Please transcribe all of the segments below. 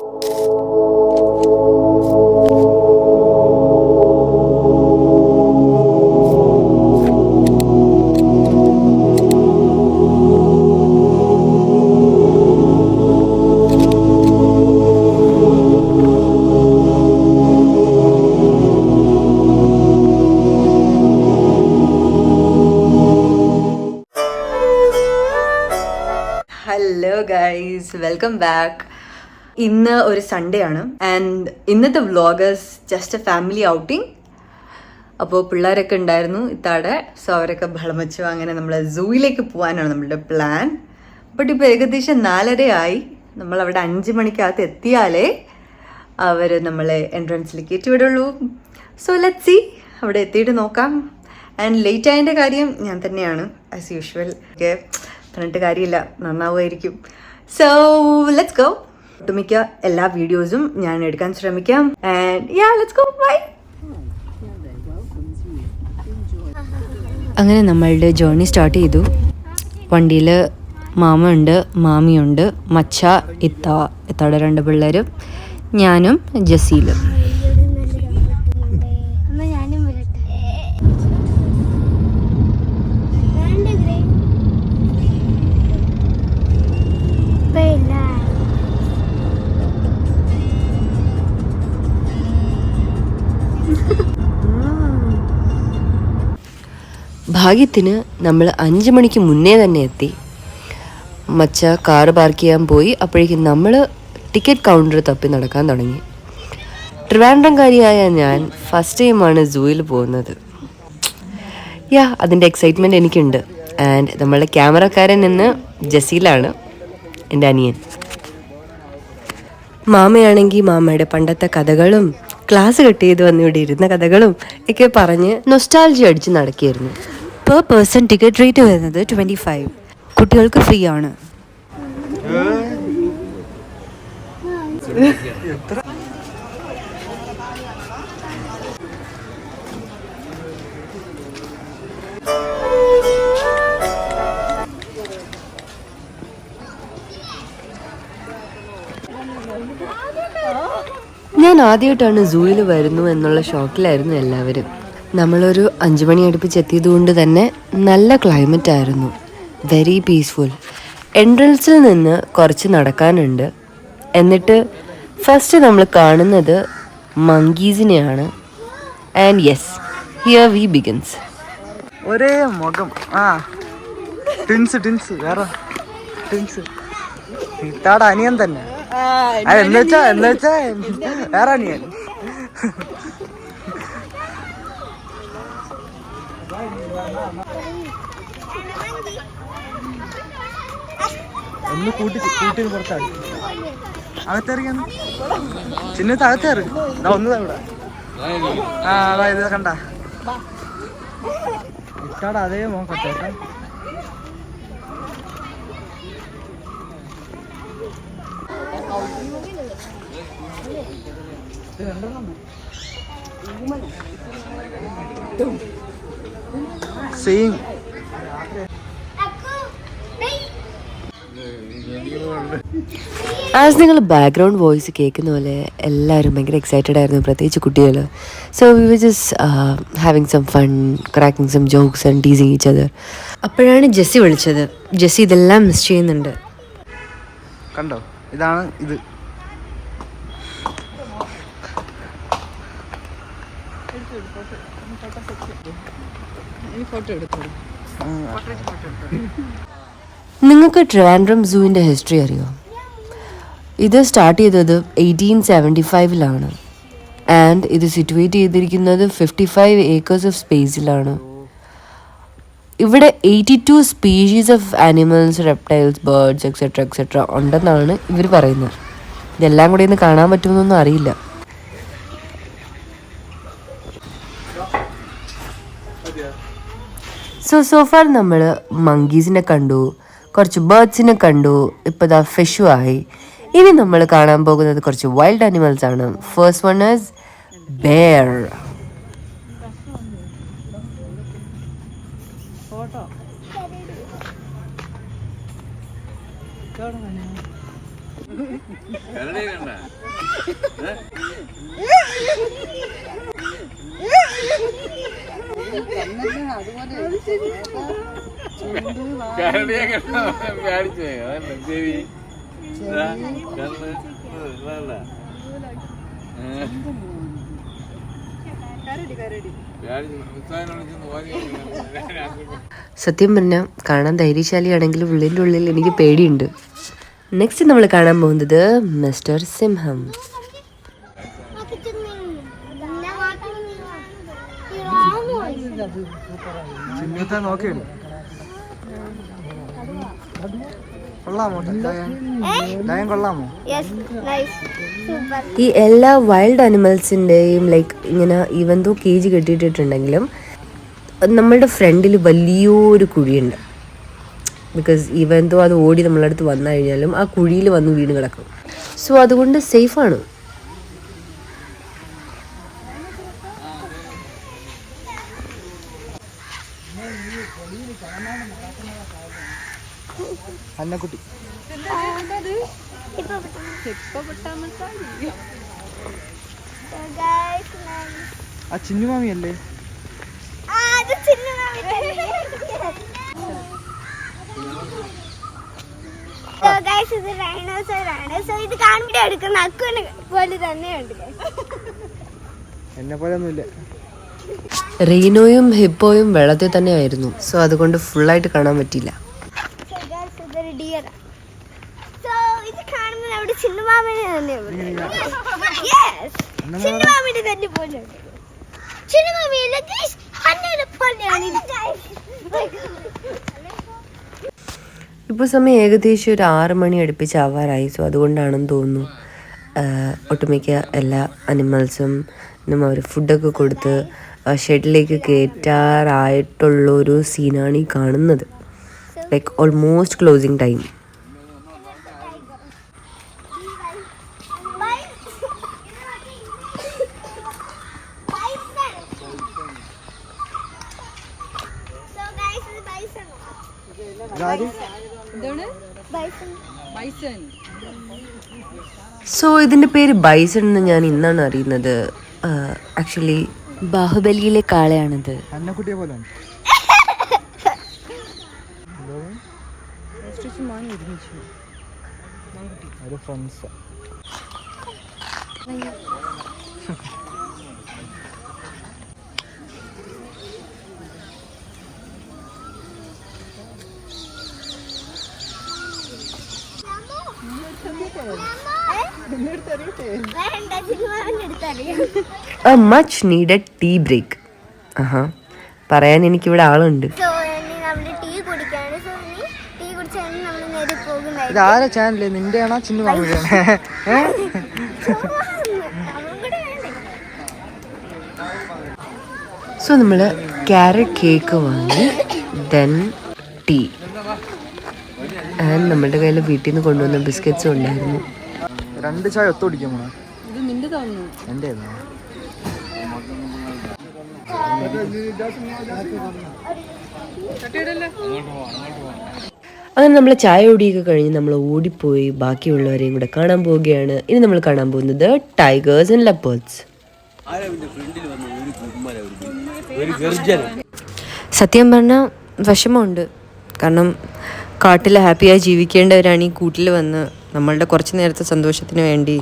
Hello guys, welcome back. ഇന്ന് ഒരു Sunday ആണ് ആൻഡ് ഇന്നത്തെ vloggers just A family outing. അപ്പോൾ പിള്ളേരൊക്കെ ഉണ്ടായിരുന്നു ഇത്താടെ, സോ അവരൊക്കെ ബഹളം വെച്ചു. അങ്ങനെ നമ്മൾ സൂയിലേക്ക് പോകാനാണ് നമ്മളുടെ പ്ലാൻ. ബട്ട് ഇപ്പോൾ ഏകദേശം 4:30 ആയി. നമ്മളവിടെ 5 മണിക്കകത്ത് എത്തിയാലേ അവർ നമ്മളെ എൻട്രൻസിലേക്ക് കയറ്റിവിടുള്ളൂ. സോ ലെറ്റ്സ് സീ, അവിടെ എത്തിയിട്ട് നോക്കാം. ആൻഡ് ലേറ്റ് ആയതിൻ്റെ കാര്യം ഞാൻ തന്നെയാണ് ആസ് യൂഷ്വൽ. ഓക്കെ, പറഞ്ഞിട്ട് കാര്യമില്ല, നന്നാവുമായിരിക്കും. So let's go. ഒട്ടുമിക്ക എല്ലാ വീഡിയോസും ഞാൻ എടുക്കാൻ ശ്രമിക്കാം. And ya, let's go, bye. അങ്ങനെ നമ്മളുടെ ജേർണി സ്റ്റാർട്ട് ചെയ്തു. വണ്ടിയിൽ മാമ ഉണ്ട്, മാമിയുണ്ട്, മച്ച, ഇത്താടെ 2 പിള്ളേരും, ഞാനും ജസീലും. ഭാഗ്യത്തിന് നമ്മൾ 5 മണിക്ക് മുന്നേ തന്നെ എത്തി. മച്ച കാറ് പാർക്ക് ചെയ്യാൻ പോയി. അപ്പോഴേക്കും നമ്മൾ ടിക്കറ്റ് കൗണ്ടർ തപ്പി നടക്കാൻ തുടങ്ങി. ട്രിവാൻഡ്രംകാരിയായ ഞാൻ ഫസ്റ്റ് ടൈമാണ് സൂയിൽ പോകുന്നത്. അതിൻ്റെ എക്സൈറ്റ്മെൻറ്റ് എനിക്കുണ്ട്. ആൻഡ് നമ്മളുടെ ക്യാമറക്കാരൻ ഇന്ന് ജസീലാണ്, എൻ്റെ അനിയൻ. മാമയാണെങ്കിൽ മാമയുടെ പണ്ടത്തെ കഥകളും ക്ലാസ് കട്ട് ചെയ്ത് വന്ന് ഇവിടെ ഇരുന്ന കഥകളും ഒക്കെ പറഞ്ഞ് നൊസ്റ്റാൾജി അടിച്ച് നടക്കുകയായിരുന്നു. പെർ പേഴ്സൺ ടിക്കറ്റ് റേറ്റ് വരുന്നത് 25. കുട്ടികൾക്ക് ഫ്രീ ആണ്. ഞാൻ ആദ്യമായിട്ടാണ് സൂയിൽ വരുന്നു എന്നുള്ള ഷോക്കിലായിരുന്നു എല്ലാവരും. നമ്മളൊരു 5 മണി അടുപ്പിച്ച് എത്തിയത് കൊണ്ട് തന്നെ നല്ല ക്ലൈമറ്റ് ആയിരുന്നു, വെരി പീസ്ഫുൾ. എൻട്രൻസിൽ നിന്ന് കുറച്ച് നടക്കാനുണ്ട്. എന്നിട്ട് ഫസ്റ്റ് നമ്മൾ കാണുന്നത് മങ്കീസിനെയാണ്. And yes, here we begins. ഒരേ മുഖം, ടിൻസ് വേറെ ടിൻസ്. ഇത്താടെ അനിയൻ തന്നെ, എന്നുവെച്ചാ വേറെ അനിയൻ. ഒന്ന് കൂട്ടി പുറത്താണ്. അകത്തേറിയാന്ന് ചിന്നത്ത് അകത്തേറി. ഒന്നതാ ഇവിടെ. അതാ ഇത് കണ്ട ഇത്താടെ അതേ നോക്കട്ടെ. സെയിം. ആസ് നിങ്ങൾ ബാക്ക്ഗ്രൗണ്ട് വോയിസ് കേൾക്കുന്ന പോലെ എല്ലാവരും ഭയങ്കര എക്സൈറ്റഡ് ആയിരുന്നു, പ്രത്യേകിച്ച് കുട്ടികൾ. So we were just having some fun, cracking some jokes and teasing each other. അപ്പോഴാണ് ജെസ്സി വിളിച്ചത്. ജെസ്സി ഇതെല്ലാം മിസ് ചെയ്യുന്നുണ്ട്. കണ്ടോ, ഇതാണ് ഇത്. നിങ്ങൾക്ക് ട്രിവാൻഡ്രം സൂവിൻ്റെ ഹിസ്റ്ററി അറിയോ? ഇത് സ്റ്റാർട്ട് ചെയ്തത് 1875 ആൻഡ് ഇത് സിറ്റുവേറ്റ് ചെയ്തിരിക്കുന്നത് 55 acres ഓഫ് സ്പേസിലാണ്. ഇവിടെ 82 species of animals, reptiles, birds etcetera ഉണ്ടെന്നാണ് ഇവർ പറയുന്നത്. ഇതെല്ലാം കൂടി ഒന്ന് കാണാൻ പറ്റുമെന്നൊന്നും അറിയില്ല. സോ ഫാർ നമ്മൾ മങ്കീസിനെ കണ്ടു, കുറച്ച് ബേർഡ്സിനെ കണ്ടു, ഇപ്പോൾ ദാ ഫിഷും ആയി. ഇനി നമ്മൾ കാണാൻ പോകുന്നത് കുറച്ച് വൈൽഡ് ആനിമൽസ് ആണ്. First one is bear. സത്യം പറഞ്ഞാൽ കാണാൻ ധൈര്യശാലിയാണെങ്കിലും ഉള്ളിൻ്റെ ഉള്ളിൽ എനിക്ക് പേടിയുണ്ട്. നെക്സ്റ്റ് നമ്മൾ കാണാൻ പോകുന്നത് മിസ്റ്റർ സിംഹം. നോക്കിയുള്ളൂ കൊള്ളാമോ? കൊള്ളാമോ? ഈ എല്ലാ വൈൽഡ് അനിമൽസിൻ്റെയും ലൈക്ക് ഇങ്ങനെ ഈവൻ ദോ കേജ് കെട്ടിയിട്ടിട്ടുണ്ടെങ്കിലും നമ്മളുടെ ഫ്രണ്ടിൽ വലിയൊരു കുഴിയുണ്ട്. ബിക്കോസ് ഈവൻ ദോ അത് ഓടി നമ്മളെ അടുത്ത് വന്നു കഴിഞ്ഞാലും ആ കുഴിയിൽ വന്ന് വീണ് കിടക്കും. സോ അതുകൊണ്ട് സേഫാണ്. അന്നക്കുട്ടി ആ ചിന്നുമാമിയല്ലേ? ഇത് കാണുമ്പോൾ എടുക്കുന്ന അക്കുവിനെ പോലെ തന്നെയുണ്ട്. എന്നെ പോലെ ഒന്നുമില്ല. റീനോയും ഹിപ്പോയും വെള്ളത്തിൽ തന്നെ ആയിരുന്നു. സോ അതുകൊണ്ട് ഫുള്ളായിട്ട് കാണാൻ പറ്റിയില്ല. ഇപ്പോൾ സമയം ഏകദേശം ഒരു 6 മണി അടുപ്പിച്ച് ആവാറായി. സോ അതുകൊണ്ടാണെന്ന് തോന്നുന്നു ഒട്ടുമിക്ക എല്ലാ അനിമൽസും അവർ ഫുഡൊക്കെ കൊടുത്ത് ഷെഡിലേക്ക് കയറ്റാറായിട്ടുള്ളൊരു സീനാണ് ഈ കാണുന്നത്. Like almost closing time. So ഇതിൻ്റെ പേര് ബൈസൺ എന്ന് ഞാൻ ഇന്നാണ് അറിയുന്നത്. ആക്ച്വലി ബാഹുബലിയിലെ കാളയാണിത്. അന്നക്കുട്ടിയെ പോലെ friends. A much needed tea break. പറയാൻ എനിക്കിവിടെ ആളുണ്ട്. ഇതാരാ ചാനല്? നിന്റെ ആണോ ചിന്നുമാമിയുടെ? സോ നമ്മൾ ക്യാരറ്റ് കേക്ക് വാങ്ങി, ദെൻ ടീ, ആൻഡ് നമ്മളുടെ കയ്യിൽ വീട്ടിൽ നിന്ന് കൊണ്ടുവന്ന ബിസ്ക്കറ്റ്സും ഉണ്ടായിരുന്നു. 2 ചായ ഒത്തുപിടിക്കുമോ? എൻ്റെ അങ്ങനെ നമ്മൾ ചായ ഓടിയൊക്കെ കഴിഞ്ഞ് നമ്മൾ ഓടിപ്പോയി ബാക്കിയുള്ളവരെയും കൂടെ കാണാൻ പോവുകയാണ്. ഇനി നമ്മൾ കാണാൻ പോകുന്നത് ടൈഗേഴ്സ് ആൻഡ് ലെപ്പേർഡ്സ്. സത്യം പറഞ്ഞാൽ വിഷമമുണ്ട്. കാരണം കാട്ടിൽ ഹാപ്പിയായി ജീവിക്കേണ്ടവരാണ് ഈ കൂട്ടിൽ വന്ന് നമ്മളുടെ കുറച്ച് നേരത്തെ സന്തോഷത്തിന് വേണ്ടി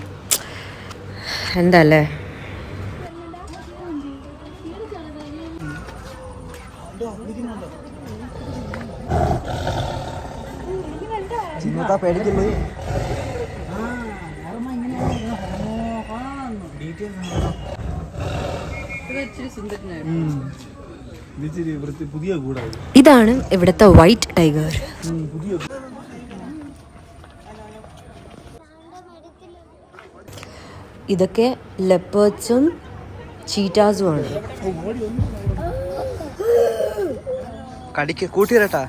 എന്താ അല്ലേ. പേടിക്കില്ലേ? ഇതാണ് ഇവിടുത്തെ വൈറ്റ് ടൈഗർ. ഇതൊക്കെ ലെപ്പേർഡ്സും ചീറ്റാസും ആണ്. കടിക്ക് കൂട്ടിരട്ടാ.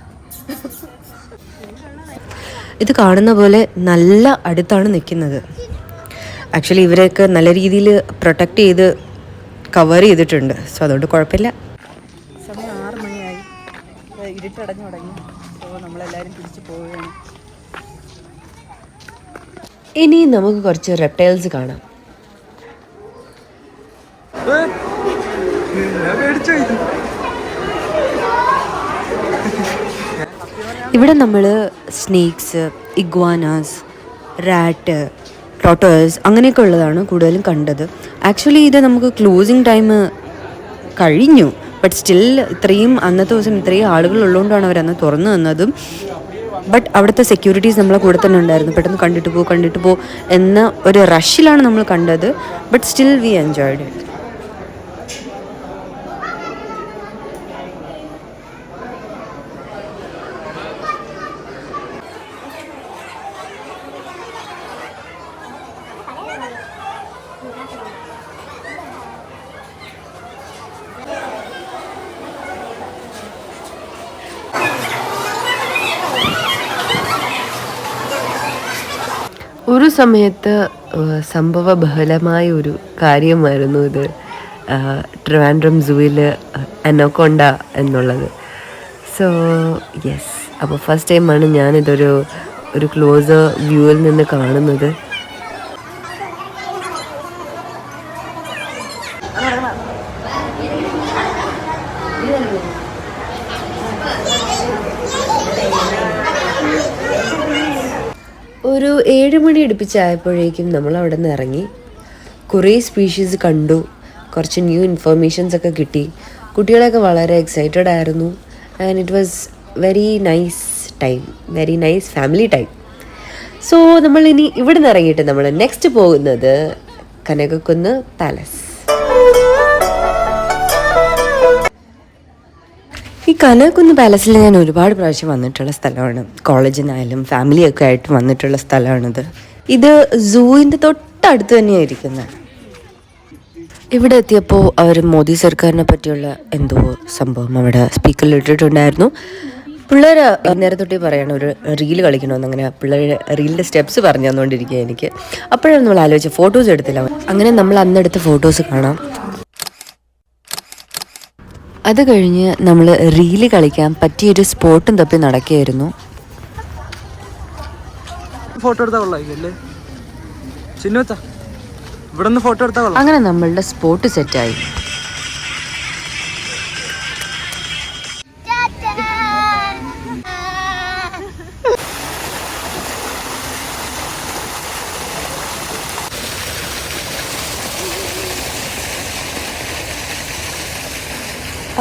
ഇത് കാണുന്ന പോലെ നല്ല അടുത്താണ് നിൽക്കുന്നത്. ആക്ച്വലി ഇവരെയൊക്കെ നല്ല രീതിയിൽ പ്രൊട്ടക്റ്റ് ചെയ്ത് കവർ ചെയ്തിട്ടുണ്ട്. സോ അതുകൊണ്ട് കുഴപ്പമില്ല. സമയം 6 മണിയായി, ഇരുട്ടടഞ്ഞു തുടങ്ങി. സോ നമ്മളെല്ലാവരും തിരിച്ചു പോവുകയാണ്. ഇനി നമുക്ക് കുറച്ച് റെപ്റ്റൈൽസ് കാണാം. ഇവിടെ നമ്മൾ സ്നേക്സ്, ഇഗ്വാനാസ്, റാറ്റ്, ടോട്ടേഴ്സ് അങ്ങനെയൊക്കെ ഉള്ളതാണ് കൂടുതലും കണ്ടത്. ആക്ച്വലി ഇത് നമുക്ക് ക്ലോസിങ് ടൈം കഴിഞ്ഞു, ബട്ട് സ്റ്റിൽ അന്നത്തെ ദിവസം ഇത്രയും ആളുകൾ ഉള്ളതുകൊണ്ടാണ് അവരന്ന് തുറന്നു തന്നതും. ബട്ട് അവിടുത്തെ സെക്യൂരിറ്റീസ് നമ്മളെ കൂടെ തന്നെ ഉണ്ടായിരുന്നു. പെട്ടെന്ന് കണ്ടിട്ട് പോ എന്ന ഒരു റഷിലാണ് നമ്മൾ കണ്ടത്. But still we enjoyed it. ഒരു സമയത്ത് സംഭവബഹലമായ ഒരു കാര്യമായിരുന്നു ഇത്, ട്രിവാൻഡ്രം സൂവിൽ അനോക്കോണ്ട എന്നുള്ളത്. സോ യെസ്, അപ്പോൾ ഫസ്റ്റ് ടൈമാണ് ഞാനിതൊരു ക്ലോസ് വ്യൂവിൽ നിന്ന് കാണുന്നത്. ഒരു 7 മണി അടുപ്പിച്ചായപ്പോഴേക്കും നമ്മൾ അവിടെ നിന്ന് ഇറങ്ങി. കുറേ സ്പീഷീസ് കണ്ടു, കുറച്ച് ന്യൂ ഇൻഫർമേഷൻസ് ഒക്കെ കിട്ടി. കുട്ടികളൊക്കെ വളരെ എക്സൈറ്റഡ് ആയിരുന്നു. And it was very nice family time. So നമ്മൾ ഇനി ഇവിടെ നിന്ന് ഇറങ്ങിയിട്ട് നമ്മൾ നെക്സ്റ്റ് പോകുന്നത് കനകക്കുന്ന് പാലസ്. ഈ കനകക്കുന്ന് പാലസിൽ ഞാൻ ഒരുപാട് പ്രാവശ്യം വന്നിട്ടുള്ള സ്ഥലമാണ്. കോളേജിനായാലും ഫാമിലിയൊക്കെ ആയിട്ട് വന്നിട്ടുള്ള സ്ഥലമാണിത്. ഇത് സൂവിൻ്റെ തൊട്ടടുത്ത് തന്നെയാണ് ഇരിക്കുന്നത്. ഇവിടെ എത്തിയപ്പോൾ അവർ മോദി സർക്കാരിനെ പറ്റിയുള്ള എന്തോ സംഭവം അവിടെ സ്പീക്കറിൽ ഇട്ടിട്ടുണ്ടായിരുന്നു. പിള്ളേർ നേരെ തൊട്ടേ പറയണം ഒരു റീല് കളിക്കണമെന്ന്. അങ്ങനെ പിള്ളേർ റീലിൻ്റെ സ്റ്റെപ്സ് പറഞ്ഞു തന്നുകൊണ്ടിരിക്കുക എനിക്ക്. അപ്പോഴാണ് നമ്മൾ ആലോചിച്ച് ഫോട്ടോസ് എടുത്തില്ല. അങ്ങനെ നമ്മൾ അന്നെടുത്ത ഫോട്ടോസ് കാണാം. അത് കഴിഞ്ഞ് നമ്മൾ റീല് കളിക്കാൻ പറ്റിയൊരു സ്പോട്ടും തപ്പി നടക്കുകയായിരുന്നു. അങ്ങനെ നമ്മളുടെ സ്പോട്ട് സെറ്റായി.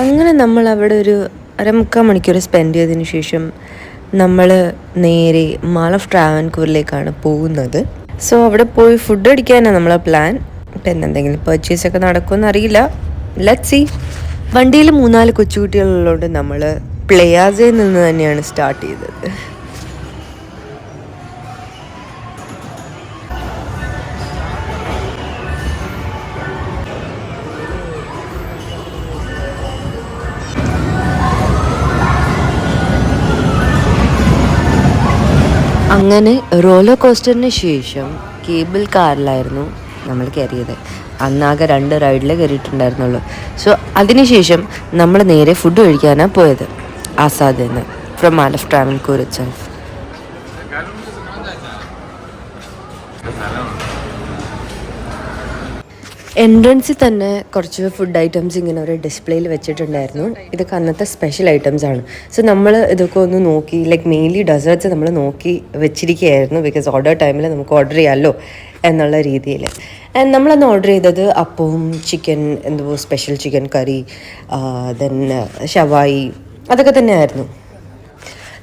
അങ്ങനെ നമ്മൾ അവിടെ ഒരു 1.25 മണിക്കൂർ സ്പെൻഡ് ചെയ്തതിന് ശേഷം നമ്മൾ നേരെ മാൾ ഓഫ് ട്രാവൻകൂറിലേക്കാണ് പോകുന്നത്. സോ അവിടെ പോയി ഫുഡ് അടിക്കാനാണ് നമ്മളെ പ്ലാൻ. പിന്നെ എന്തെങ്കിലും പർച്ചേസ് ഒക്കെ നടക്കുമെന്ന് അറിയില്ല. Let's see. വണ്ടിയിൽ 3-4 കൊച്ചുകുട്ടികളുള്ളതുകൊണ്ട് നമ്മൾ പ്ലേയാസയിൽ നിന്ന് തന്നെയാണ് സ്റ്റാർട്ട് ചെയ്തത്. അങ്ങനെ റോളർ കോസ്റ്ററിന് ശേഷം കേബിൾ കാറിലായിരുന്നു നമ്മൾ കയറിയത്. അന്നാകെ 2 റൈഡിൽ കയറിയിട്ടുണ്ടായിരുന്നുള്ളൂ. സോ അതിനുശേഷം നമ്മൾ നേരെ ഫുഡ് കഴിക്കാനാണ് പോയത് ആസാദിൽ നിന്ന്, from mall of Travancore itself. എൻട്രൻസിൽ തന്നെ കുറച്ച് ഫുഡ് ഐറ്റംസ് ഇങ്ങനെ ഒരു ഡിസ്പ്ലേയിൽ വെച്ചിട്ടുണ്ടായിരുന്നു. ഇതൊക്കെ അന്നത്തെ സ്പെഷ്യൽ ഐറ്റംസ് ആണ്. സോ നമ്മൾ ഇതൊക്കെ ഒന്ന് നോക്കി, ലൈക്ക് മെയിൻലി ഡെസേർട്ട്സ് നമ്മൾ നോക്കി വെച്ചിരിക്കുകയായിരുന്നു. ബിക്കോസ് ഓർഡർ ടൈമിൽ നമുക്ക് ഓർഡർ ചെയ്യാമല്ലോ എന്നുള്ള രീതിയിൽ. ആൻഡ് നമ്മളന്ന് ഓർഡർ ചെയ്തത് അപ്പവും ചിക്കൻ, എന്തോ സ്പെഷ്യൽ ചിക്കൻ കറി, ദെൻ ഷവായി, അതൊക്കെ തന്നെയായിരുന്നു.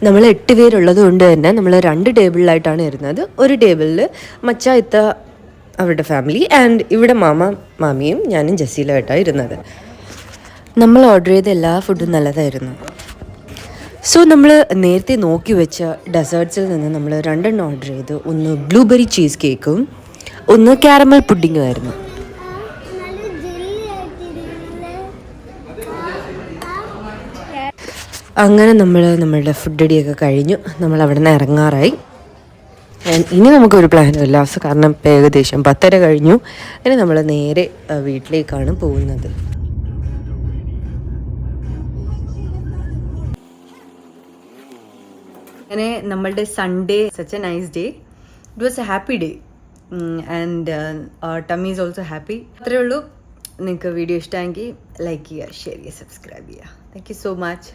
നമ്മൾ 8 പേരുള്ളത് കൊണ്ട് തന്നെ നമ്മൾ 2 ടേബിളിലായിട്ടാണ് ഇരുന്നത്. ഒരു ടേബിളിൽ മച്ചായിത്ത അവരുടെ ഫാമിലി ആൻഡ് ഇവിടെ മാമിയും ഞാനും ജസീലുമായിട്ടാണ് ഇരുന്നത്. നമ്മൾ ഓർഡർ ചെയ്ത എല്ലാ ഫുഡും നല്ലതായിരുന്നു. സോ നമ്മൾ നേരത്തെ നോക്കി വെച്ച ഡെസേർട്ട്സിൽ നിന്ന് നമ്മൾ 2 ഓർഡർ ചെയ്തു. ഒന്ന് ബ്ലൂബെറി ചീസ് കേക്കും ഒന്ന് കാരമൽ പുഡിങ്ങും ആയിരുന്നു. അങ്ങനെ നമ്മളുടെ ഫുഡ് അടിയൊക്കെ കഴിഞ്ഞു. നമ്മൾ അവിടെ നിന്ന് ഇറങ്ങാറായി. ഇനി നമുക്കൊരു പ്ലാനും ഇല്ല, കാരണം ഇപ്പം ഏകദേശം 10:30 കഴിഞ്ഞു. ഇനി നമ്മൾ നേരെ വീട്ടിലേക്കാണ് പോകുന്നത്. അങ്ങനെ നമ്മളുടെ Sunday such A nice day. It was A happy day and tummy is also happy. അത്രയേ ഉള്ളൂ. നിങ്ങൾക്ക് വീഡിയോ ഇഷ്ടമെങ്കിൽ ലൈക്ക് ചെയ്യുക, ഷെയർ ചെയ്യുക, സബ്സ്ക്രൈബ് ചെയ്യുക. Thank you so much.